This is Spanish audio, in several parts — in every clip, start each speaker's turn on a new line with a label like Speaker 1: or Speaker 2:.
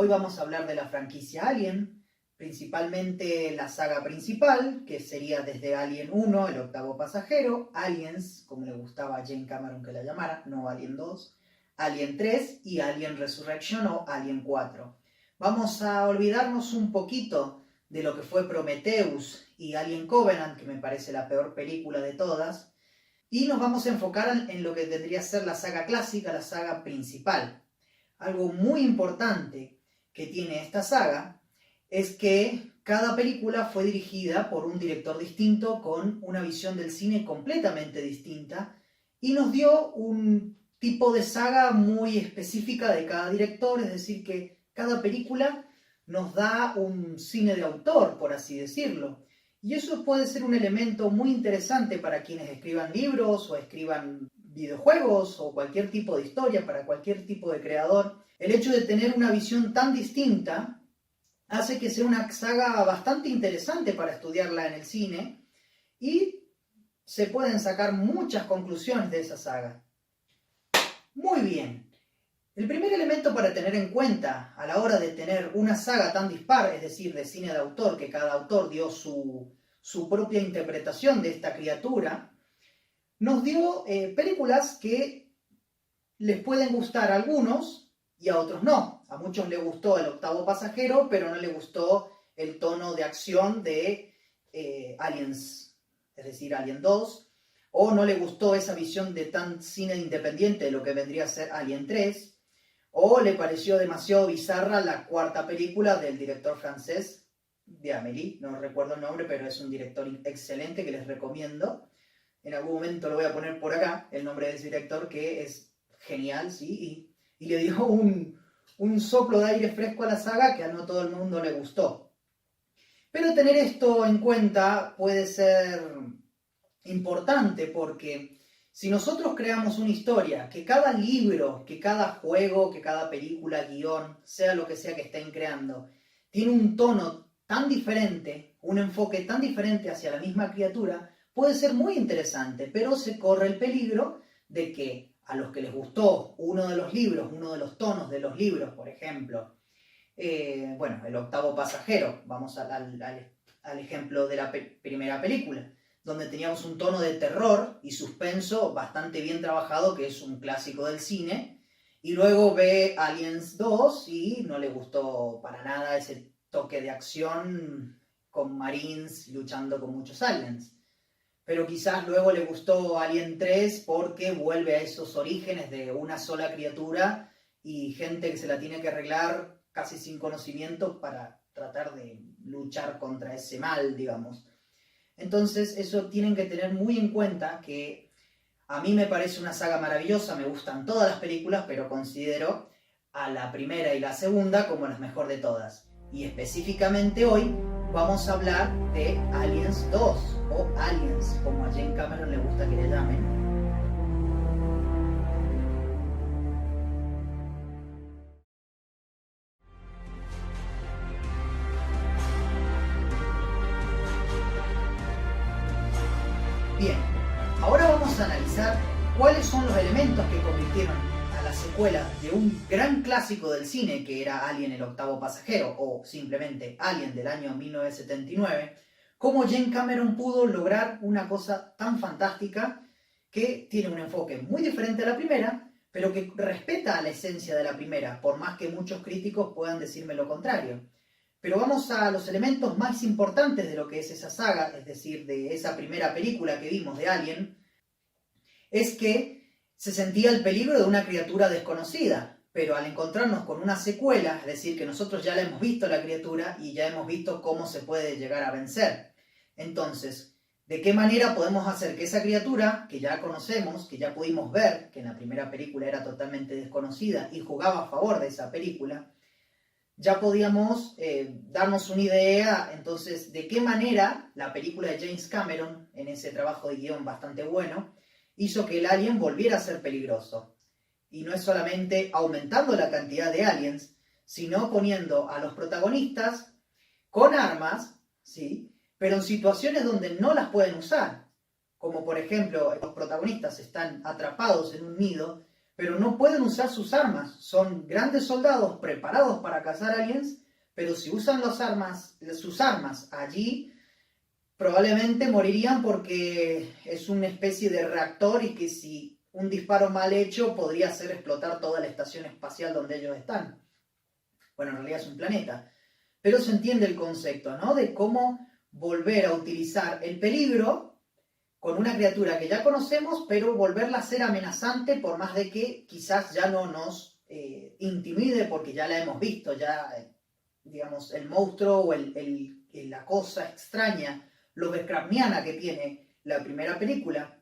Speaker 1: Hoy vamos a hablar de la franquicia Alien, principalmente la saga principal, que sería desde Alien 1, el octavo pasajero, Aliens, como le gustaba a Jane Cameron que la llamara, no Alien 2, Alien 3 y Alien Resurrection o Alien 4. Vamos a olvidarnos un poquito de lo que fue Prometheus y Alien Covenant, que me parece la peor película de todas, y nos vamos a enfocar en lo que tendría que ser la saga clásica, la saga principal. Algo muy importante que tiene esta saga es que cada película fue dirigida por un director distinto con una visión del cine completamente distinta y nos dio un tipo de saga muy específica de cada director, es decir, que cada película nos da un cine de autor, por así decirlo. Y eso puede ser un elemento muy interesante para quienes escriban libros o escriban videojuegos o cualquier tipo de historia, para cualquier tipo de creador. El hecho de tener una visión tan distinta hace que sea una saga bastante interesante para estudiarla en el cine y se pueden sacar muchas conclusiones de esa saga. Muy bien. El primer elemento para tener en cuenta a la hora de tener una saga tan dispar, es decir, de cine de autor, que cada autor dio su propia interpretación de esta criatura, nos dio películas que les pueden gustar a algunos y a otros no. A muchos les gustó El octavo pasajero, pero no les gustó el tono de acción de Aliens, es decir, Alien 2, o no les gustó esa visión de tan cine independiente de lo que vendría a ser Alien 3, o le pareció demasiado bizarra la cuarta película del director francés de Amélie, no recuerdo el nombre, pero es un director excelente que les recomiendo. En algún momento lo voy a poner por acá, el nombre de ese director, que es genial, ¿sí? Y le dio un soplo de aire fresco a la saga que a no todo el mundo le gustó. Pero tener esto en cuenta puede ser importante porque si nosotros creamos una historia, que cada libro, que cada juego, que cada película, guión, sea lo que sea que estén creando, tiene un tono tan diferente, un enfoque tan diferente hacia la misma criatura, puede ser muy interesante, pero se corre el peligro de que a los que les gustó uno de los libros, uno de los tonos de los libros, por ejemplo, El octavo pasajero, vamos al ejemplo de la primera película, donde teníamos un tono de terror y suspenso bastante bien trabajado, que es un clásico del cine, y luego ve Aliens 2 y no le gustó para nada ese toque de acción con marines luchando con muchos aliens. Pero quizás luego le gustó Alien 3 porque vuelve a esos orígenes de una sola criatura y gente que se la tiene que arreglar casi sin conocimiento para tratar de luchar contra ese mal, digamos. Entonces eso tienen que tener muy en cuenta, que a mí me parece una saga maravillosa, me gustan todas las películas, pero considero a la primera y la segunda como las mejor de todas. Y específicamente hoy vamos a hablar de Aliens 2 o Aliens, como a Jane Cameron le gusta que le llamen. Bien, ahora vamos a analizar cuáles son los elementos que convirtieron a la secuela de un gran clásico del cine, que era Alien el octavo pasajero, o simplemente Alien del año 1979, cómo Jane Cameron pudo lograr una cosa tan fantástica que tiene un enfoque muy diferente a la primera, pero que respeta a la esencia de la primera, por más que muchos críticos puedan decirme lo contrario. Pero vamos a los elementos más importantes de lo que es esa saga, es decir, de esa primera película que vimos de Alien, es que se sentía el peligro de una criatura desconocida, pero al encontrarnos con una secuela, es decir, que nosotros ya la hemos visto la criatura y ya hemos visto cómo se puede llegar a vencer. Entonces, ¿de qué manera podemos hacer que esa criatura, que ya conocemos, que ya pudimos ver, que en la primera película era totalmente desconocida y jugaba a favor de esa película, ya podíamos darnos una idea, entonces, de qué manera la película de James Cameron, en ese trabajo de guión bastante bueno, hizo que el alien volviera a ser peligroso. Y no es solamente aumentando la cantidad de aliens, sino poniendo a los protagonistas con armas, ¿sí? Pero en situaciones donde no las pueden usar. Como por ejemplo, los protagonistas están atrapados en un nido, pero no pueden usar sus armas. Son grandes soldados preparados para cazar aliens, pero si usan sus armas allí, probablemente morirían porque es una especie de reactor y que si un disparo mal hecho podría hacer explotar toda la estación espacial donde ellos están. Bueno, en realidad es un planeta. Pero se entiende el concepto, ¿no? De cómo volver a utilizar el peligro con una criatura que ya conocemos, pero volverla a ser amenazante por más de que quizás ya no nos intimide porque ya la hemos visto, ya, digamos, el monstruo o la cosa extraña, Lovecraftiana que tiene la primera película,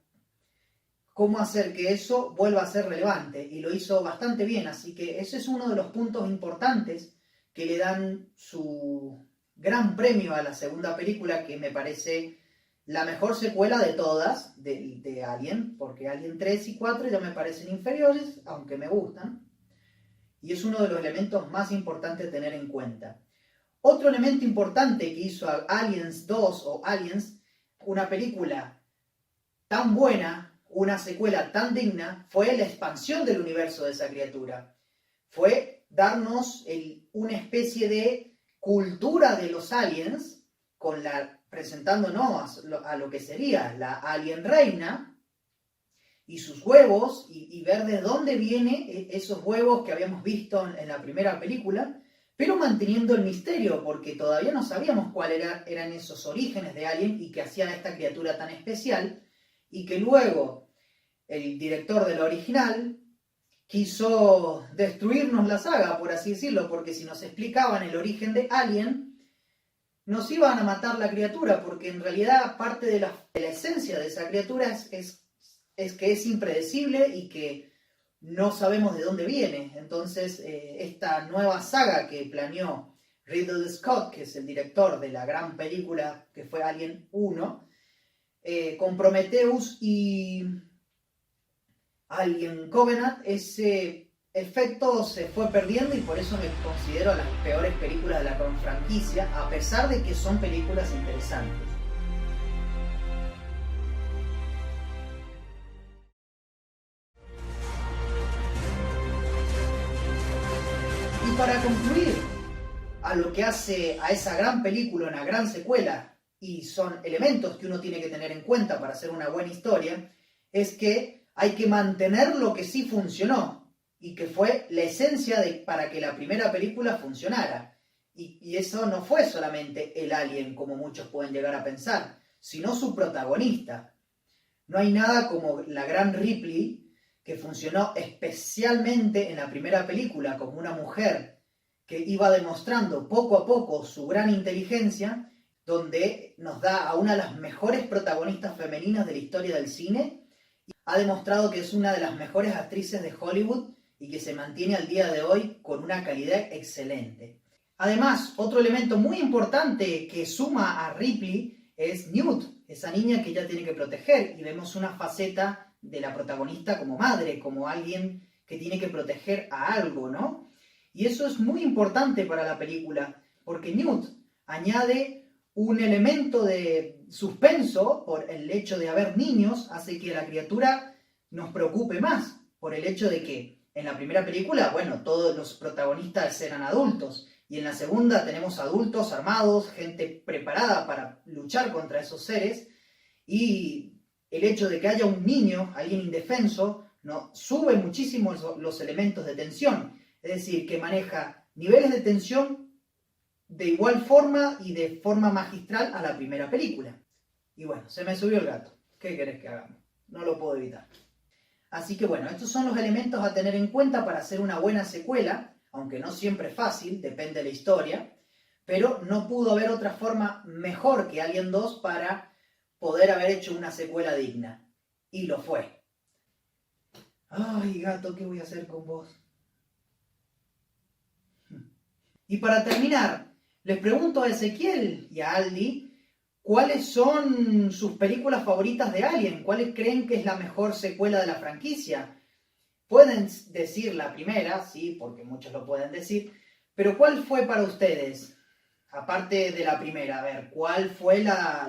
Speaker 1: cómo hacer que eso vuelva a ser relevante, y lo hizo bastante bien, así que ese es uno de los puntos importantes que le dan su gran premio a la segunda película, que me parece la mejor secuela de todas de Alien, porque Alien 3 y 4 ya me parecen inferiores, aunque me gustan, y es uno de los elementos más importantes a tener en cuenta. Otro elemento importante que hizo a Aliens 2 o Aliens una película tan buena, una secuela tan digna, fue la expansión del universo de esa criatura. Fue darnos una especie de cultura de los aliens, presentándonos a lo que sería la alien reina y sus huevos, y ver de dónde vienen esos huevos que habíamos visto en la primera película, pero manteniendo el misterio, porque todavía no sabíamos cuáles eran esos orígenes de Alien y que hacían a esta criatura tan especial, y que luego el director de la original quiso destruirnos la saga, por así decirlo, porque si nos explicaban el origen de Alien, nos iban a matar la criatura, porque en realidad parte de la esencia de esa criatura es que es impredecible y que no sabemos de dónde viene. Entonces, esta nueva saga que planeó Ridley Scott, que es el director de la gran película que fue Alien 1, con Prometheus y Alien Covenant, ese efecto se fue perdiendo y por eso me considero las peores películas de la franquicia, a pesar de que son películas interesantes. Y para concluir, a lo que hace a esa gran película una gran secuela, y son elementos que uno tiene que tener en cuenta para hacer una buena historia, es que hay que mantener lo que sí funcionó, y que fue la esencia para que la primera película funcionara. Y eso no fue solamente el alien, como muchos pueden llegar a pensar, sino su protagonista. No hay nada como la gran Ripley, que funcionó especialmente en la primera película como una mujer que iba demostrando poco a poco su gran inteligencia, donde nos da a una de las mejores protagonistas femeninas de la historia del cine. Ha demostrado que es una de las mejores actrices de Hollywood y que se mantiene al día de hoy con una calidad excelente. Además, otro elemento muy importante que suma a Ripley es Newt, esa niña que ella tiene que proteger, y vemos una faceta de la protagonista como madre, como alguien que tiene que proteger a algo, ¿no? Y eso es muy importante para la película, porque Newt añade un elemento de suspenso por el hecho de haber niños, hace que la criatura nos preocupe más, por el hecho de que en la primera película, bueno, todos los protagonistas eran adultos, y en la segunda tenemos adultos armados, gente preparada para luchar contra esos seres, y el hecho de que haya un niño, alguien indefenso, ¿no?, sube muchísimo los elementos de tensión. Es decir, que maneja niveles de tensión de igual forma y de forma magistral a la primera película. Y bueno, se me subió el gato. ¿Qué querés que hagamos? No lo puedo evitar. Así que bueno, estos son los elementos a tener en cuenta para hacer una buena secuela, aunque no siempre es fácil, depende de la historia, pero no pudo haber otra forma mejor que Alien 2 para poder haber hecho una secuela digna. Y lo fue. Ay, gato, ¿qué voy a hacer con vos? Y para terminar, les pregunto a Ezequiel y a Aldi, ¿cuáles son sus películas favoritas de Alien? ¿Cuáles creen que es la mejor secuela de la franquicia? Pueden decir la primera, sí, porque muchos lo pueden decir, pero ¿cuál fue para ustedes? Aparte de la primera, a ver, ¿cuál fue la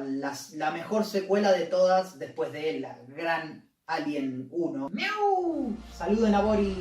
Speaker 1: mejor secuela de todas después de la gran Alien 1. ¡Miau! Saluden a Bori.